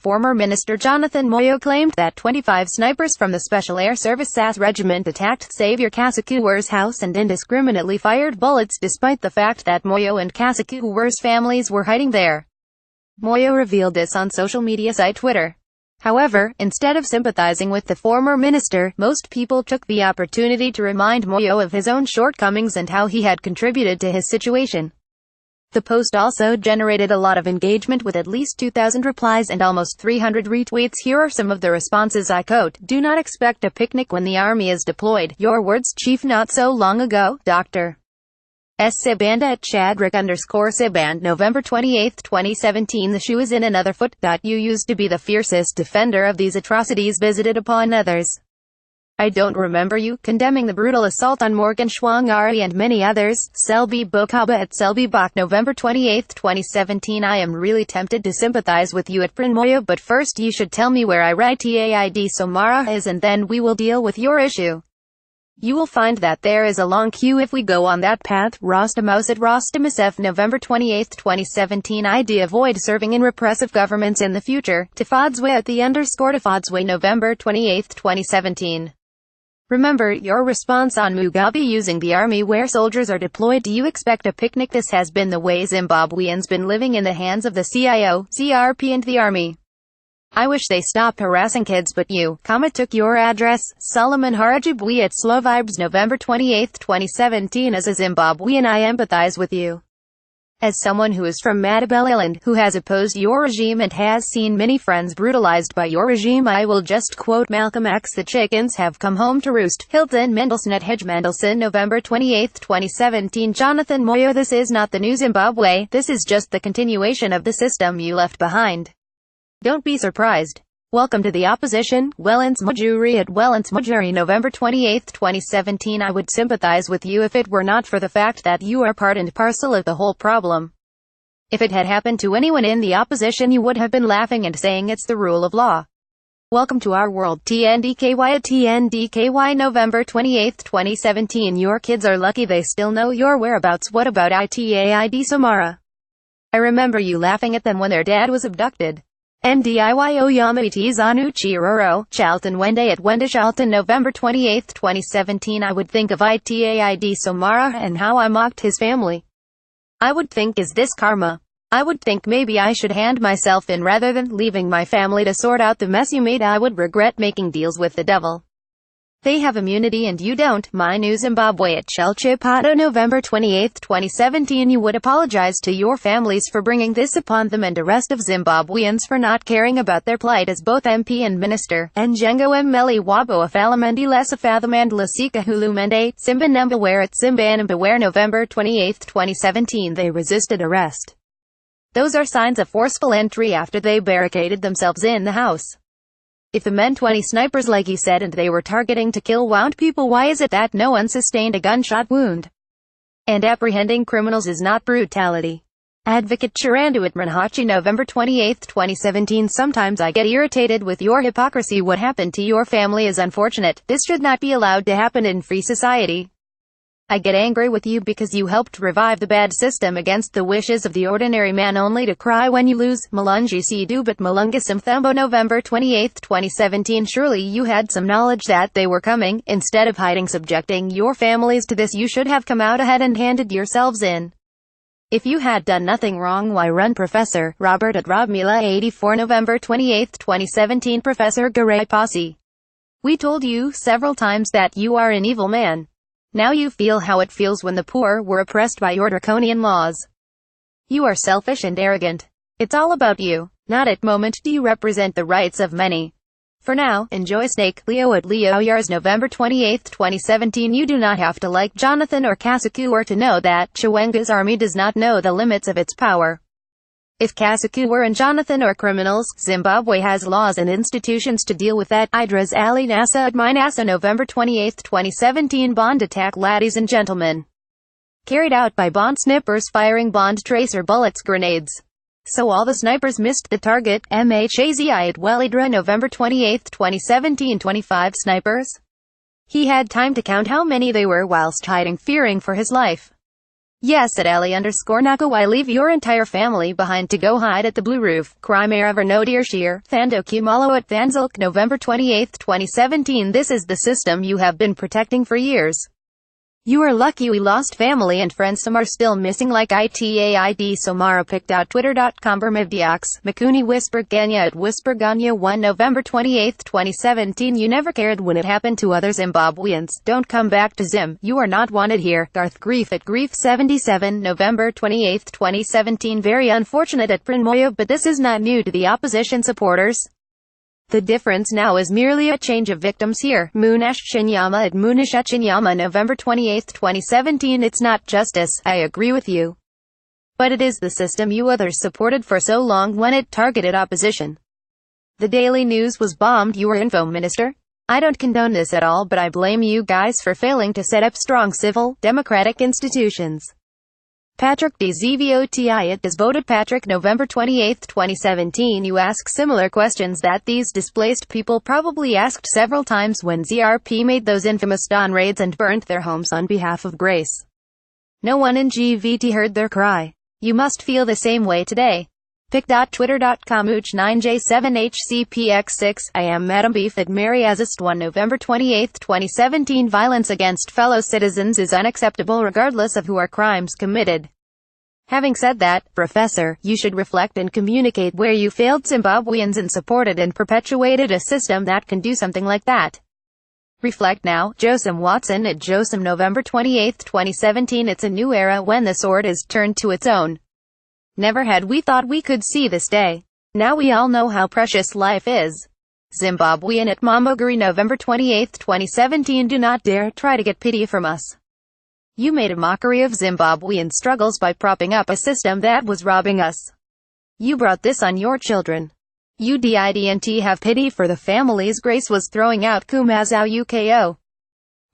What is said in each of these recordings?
former Minister Jonathan Moyo claimed that 25 snipers from the Special Air Service SAS Regiment attacked Xavier Kasikuwer's house and indiscriminately fired bullets despite the fact that Moyo and Kasikuwer's families were hiding there. Moyo revealed this on social media site Twitter. However, instead of sympathizing with the former minister, most people took the opportunity to remind Moyo of his own shortcomings and how he had contributed to his situation. The post also generated a lot of engagement with at least 2,000 replies and almost 300 retweets. Here are some of the responses. I quote, "Do not expect a picnic when the army is deployed. Your words, Chief. Not so long ago, Dr. S. Sibanda at Chadrick_Siband, November 28, 2017. The shoe is in another foot. You used to be the fiercest defender of these atrocities visited upon others. I don't remember you condemning the brutal assault on Morgan Schwangari and many others." Selby Bokaba at Selby Bok, November 28, 2017. I am really tempted to sympathize with you at Moyo, but first you should tell me where Itaid Somara is and then we will deal with your issue. You will find that there is a long queue if we go on that path. Rostamos at Rostamus F, November 28, 2017. Avoid serving in repressive governments in the future. Tifadswe at _Tifadswe, November 28, 2017. Remember your response on Mugabe using the army where soldiers are deployed. Do you expect a picnic? This has been the way Zimbabweans been living in the hands of the CIO, CRP and the army. I wish they stopped harassing kids, but you, took your address. Solomon Harajibwe at Slovibes, November 28, 2017. As a Zimbabwean, I empathize with you. As someone who is from Madabel Island, who has opposed your regime and has seen many friends brutalized by your regime, I will just quote Malcolm X, "The chickens have come home to roost." Hilton Mendelson at Hedge Mendelson, November 28, 2017. Jonathan Moyo, this is not the new Zimbabwe, this is just the continuation of the system you left behind. Don't be surprised. Welcome to the opposition. Wellens Mujuri at Wellens Mujuri, November 28, 2017. I would sympathize with you if it were not for the fact that you are part and parcel of the whole problem. If it had happened to anyone in the opposition, you would have been laughing and saying it's the rule of law. Welcome to our world. TNDKY at TNDKY, November 28, 2017. Your kids are lucky they still know your whereabouts. What about Itaid Somara? I remember you laughing at them when their dad was abducted. NDIYO Yamauchi Zanuchi Roro, Charlton Wende at Wende Charlton, November 28, 2017. I would think of Itaid Somara and how I mocked his family. I would think, is this karma? I would think maybe I should hand myself in rather than leaving my family to sort out the mess you made. I would regret making deals with the devil. They have immunity and you don't. My New Zimbabwe at Chelchipata, November 28, 2017. You would apologize to your families for bringing this upon them and the rest of Zimbabweans for not caring about their plight as both MP and Minister. Njengo Mmeli Wabo Afalamendi Lesafathamand Lasika Hulumende, Simbanembaware at Simbanembaware, November 28, 2017. They resisted arrest. Those are signs of forceful entry after they barricaded themselves in the house. If the men 20 snipers like you said and they were targeting to kill wound people, why is it that no one sustained a gunshot wound? And apprehending criminals is not brutality. Advocate Chirandu at Manhachi, November 28, 2017. Sometimes I get irritated with your hypocrisy. What happened to your family is unfortunate. This should not be allowed to happen in free society. I get angry with you because you helped revive the bad system against the wishes of the ordinary man only to cry when you lose. Malungi Sidu but Malunga Simthambo, November 28, 2017. Surely you had some knowledge that they were coming. Instead of hiding, subjecting your families to this, you should have come out ahead and handed yourselves in. If you had done nothing wrong, why run? Professor Robert at Robmila 84, November 28, 2017. Professor Garay Posse. We told you several times that you are an evil man. Now you feel how it feels when the poor were oppressed by your draconian laws. You are selfish and arrogant. It's all about you. Not at moment do you represent the rights of many. For now, enjoy Snake. Leo at Leo Yars, November 28, 2017. You do not have to like Jonathan or Kasikuwer to know that Chiwenga's army does not know the limits of its power. If Kasikuwer and Jonathan are criminals, Zimbabwe has laws and institutions to deal with that. Idris Ali Nasa at Minasa, November 28, 2017. Bond attack, ladies and gentlemen. Carried out by Bond snipers firing Bond tracer bullets grenades. So all the snipers missed the target. Mhazi at Welidra, November 28, 2017. 25 snipers? He had time to count how many they were whilst hiding, fearing for his life. Yes, at Ellie_Nako, why leave your entire family behind to go hide at the Blue Roof, Crime Era no Dearshire, Thandoki Malo at Thanzilk, November 28, 2017. This is the system you have been protecting for years. You are lucky we lost family and friends. Some are still missing like ITAID Somara pic.twitter.com Bermivdiox, Makuni Whisper Ganya at Whisper Ganya 1 November 28, 2017. You never cared when it happened to other Zimbabweans. Don't come back to Zim. You are not wanted here. Garth Grief at Grief 77 November 28, 2017. Very unfortunate at Moyo, but this is not new to the opposition supporters. The difference now is merely a change of victims here. Munesh Chinyama at Munish Chinyama November 28, 2017. It's not justice, I agree with you. But it is the system you others supported for so long when it targeted opposition. The Daily News was bombed. You were info minister. I don't condone this at all, but I blame you guys for failing to set up strong civil, democratic institutions. Patrick DZVOTI it is voted Patrick November 28, 2017. You ask similar questions that these displaced people probably asked several times when ZRP made those infamous dawn raids and burnt their homes on behalf of Grace. No one in GVT heard their cry. You must feel the same way today. pic.twitter.com Uch9J7HCPX6 I am Madam Beef at Mary Azist 1 November 28, 2017. Violence against fellow citizens is unacceptable regardless of who our crimes committed. Having said that, Professor, you should reflect and communicate where you failed Zimbabweans and supported and perpetuated a system that can do something like that. Reflect now. Josem Watson at Josem November 28, 2017. It's a new era when the sword is turned to its own. Never had we thought we could see this day. Now we all know how precious life is. Zimbabwean at Momogari November 28, 2017. Do not dare try to get pity from us. You made a mockery of Zimbabwean struggles by propping up a system that was robbing us. You brought this on your children. You didn't have pity for the families Grace was throwing out. Kumazau UKO.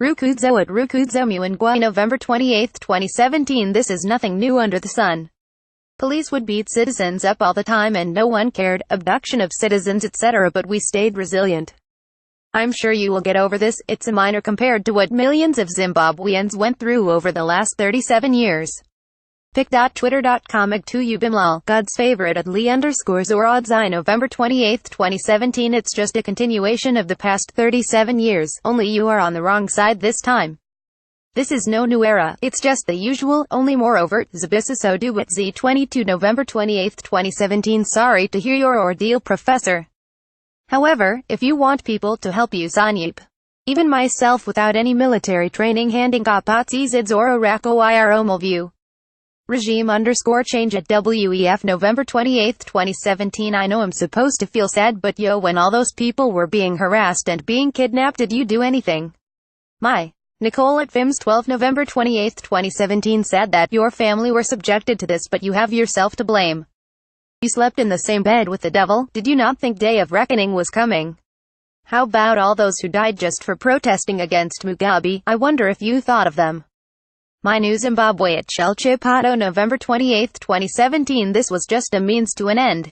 Rukudzo at Rukudzo Muangwai November 28, 2017. This is nothing new under the sun. Police would beat citizens up all the time and no one cared, abduction of citizens etc., but we stayed resilient. I'm sure you will get over this. It's a minor compared to what millions of Zimbabweans went through over the last 37 years. pic.twitter.com Agtu Ubimlal, God's favorite at Lee_Zoradzai November 28, 2017. It's just a continuation of the past 37 years, only you are on the wrong side this time. This is no new era, it's just the usual, only more overt. Zabisasodu at Z22 November 28, 2017. Sorry to hear your ordeal, Professor. However, if you want people to help you Sanyip, even myself without any military training handing kapatsi zidzoro rako iro view. Regime_change at WEF November 28, 2017. I know I'm supposed to feel sad, but yo, when all those people were being harassed and being kidnapped, did you do anything? Nicole at Fims 12 November 28, 2017. Sad that your family were subjected to this, but you have yourself to blame. You slept in the same bed with the devil. Did you not think day of reckoning was coming? How about all those who died just for protesting against Mugabe? I wonder if you thought of them. My New Zimbabwe at Chelchipato November 28, 2017. This was just a means to an end.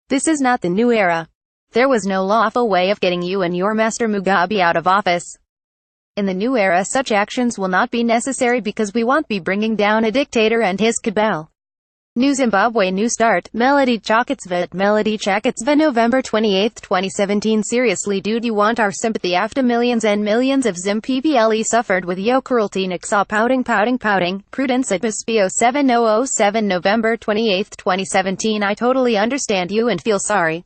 This is not the new era. There was no lawful way of getting you and your master Mugabe out of office. In the new era, such actions will not be necessary because we won't be bringing down a dictator and his cabal. New Zimbabwe, new start. Melody Chakitsva at Melody Chakitsva November 28, 2017. Seriously dude, you want our sympathy after millions and millions of Zim PPLE suffered with yo cruelty. Nixa pouting. Prudence at Mispio 7007 November 28, 2017. I totally understand you and feel sorry.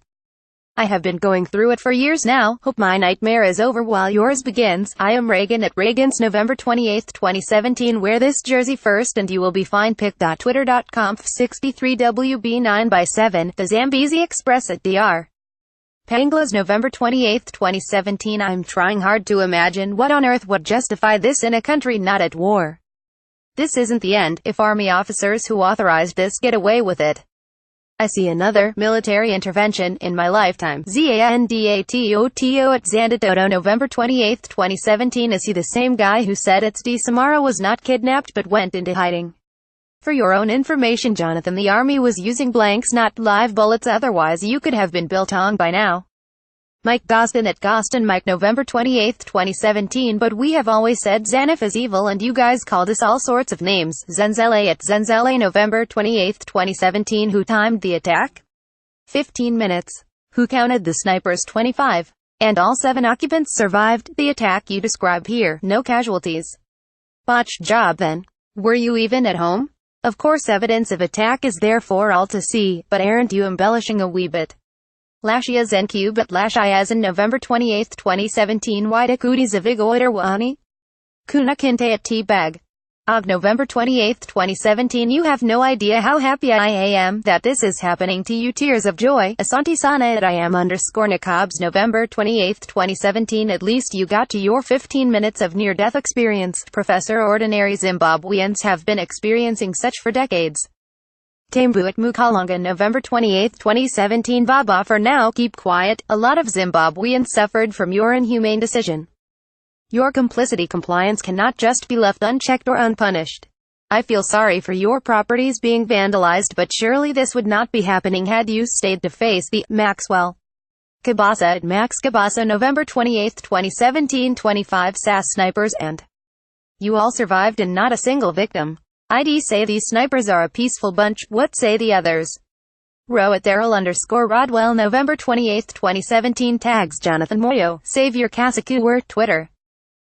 I have been going through it for years now. Hope my nightmare is over while yours begins. I am Reagan at Reagan's November 28, 2017. Wear this jersey first and you will be fine. pic.twitter.com 63WB9/7. The Zambezi Express at Dr. Panglas November 28, 2017. I'm trying hard to imagine what on earth would justify this in a country not at war. This isn't the end. If army officers who authorized this get away with it, I see another military intervention in my lifetime. ZANDATOTO at Zandatoto November 28, 2017. Is he the same guy who said it's D. Samara was not kidnapped but went into hiding? For your own information, Jonathan, the army was using blanks, not live bullets, otherwise you could have been built on by now. Mike Gostin at Gostin Mike November 28, 2017. But we have always said Xanif is evil and you guys called us all sorts of names. Zenzele at Zenzele November 28, 2017. Who timed the attack? 15 minutes. Who counted the snipers? 25. And all 7 occupants survived the attack you describe here. No casualties. Botched job then. Were you even at home? Of course evidence of attack is there for all to see, but aren't you embellishing a wee bit? Lashia Zencube at Lashiazan November 28, 2017. Wida Kudi Zavigoiter Wani? Kuna Kinte at Teabag. Og November 28, 2017. You have no idea how happy I am that this is happening to you. Tears of joy. Asanti Sana at I am _Nakabs November 28, 2017. At least you got to your 15 minutes of near-death experience. Professor, ordinary Zimbabweans have been experiencing such for decades. Tembu at Mukalanga November 28, 2017. Baba, for now, keep quiet. A lot of Zimbabweans suffered from your inhumane decision. Your complicity compliance cannot just be left unchecked or unpunished. I feel sorry for your properties being vandalized, but surely this would not be happening had you stayed to face the Maxwell. Kabasa at Max Kabasa November 28, 2017. 25 SAS snipers and you all survived and not a single victim. ID say these snipers are a peaceful bunch. What say the others? Row at Daryl _Rodwell November 28, 2017. Tags Jonathan Moyo. Save your Kasikuwer Twitter.